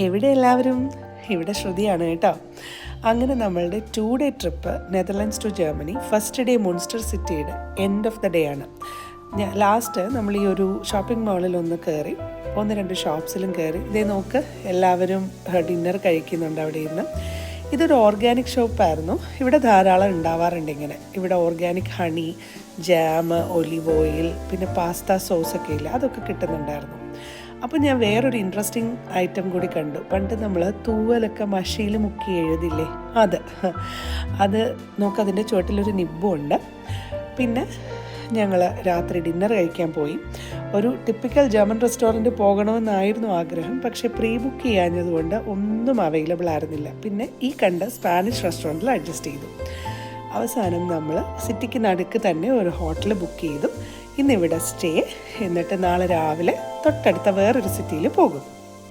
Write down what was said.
എവിടെ എല്ലാവരും? ഇവിടെ ശ്രുതിയാണ് കേട്ടോ. അങ്ങനെ നമ്മളുടെ 2 day trip Netherlands to Germany. First day Munster സിറ്റിയുടെ എൻഡ് ഓഫ് ദ ഡേ ആണ്. ലാസ്റ്റ് നമ്മൾ ഈ ഒരു ഷോപ്പിംഗ് മാളിൽ ഒന്ന് കയറി, 1-2 ഷോപ്സിലും കയറി. ഇതേ നോക്ക്, എല്ലാവരും ഡിന്നർ കഴിക്കുന്നുണ്ട് അവിടെ ഇരുന്ന്. ഇതൊരു ഓർഗാനിക് ഷോപ്പായിരുന്നു. ഇവിടെ ധാരാളം ഉണ്ടാവാറുണ്ട് ഇങ്ങനെ. ഇവിടെ organic honey, jam, olive oil, പിന്നെ പാസ്ത സോസൊക്കെ ഇല്ല, അതൊക്കെ കിട്ടുന്നുണ്ടായിരുന്നു. അപ്പോൾ ഞാൻ വേറൊരു ഇൻട്രസ്റ്റിംഗ് ഐറ്റം കൂടി കണ്ടു. പണ്ട് നമ്മൾ തൂവലൊക്കെ മഷിയിൽ മുക്കി എഴുതില്ലേ, അത് നോക്കതിൻ്റെ ചുവട്ടിലൊരു നിബ്ബുണ്ട്. പിന്നെ ഞങ്ങൾ രാത്രി ഡിന്നർ കഴിക്കാൻ പോയി. ഒരു ടിപ്പിക്കൽ ജർമ്മൻ റെസ്റ്റോറൻറ്റ് പോകണമെന്നായിരുന്നു ആഗ്രഹം, പക്ഷേ പ്രീ ബുക്ക് ചെയ്യാഞ്ഞതുകൊണ്ട് ഒന്നും അവൈലബിൾ ആയിരുന്നില്ല. പിന്നെ ഈ കണ്ട സ്പാനിഷ് റെസ്റ്റോറൻറ്റിൽ അഡ്ജസ്റ്റ് ചെയ്തു. അവസാനം നമ്മൾ സിറ്റിക്ക് നടുക്ക് തന്നെ ഒരു ഹോട്ടൽ ബുക്ക് ചെയ്തു. ഇന്നിവിടെ സ്റ്റേ, എന്നിട്ട് നാളെ രാവിലെ തൊട്ടടുത്ത വേറൊരു സിറ്റിയിൽ പോകും.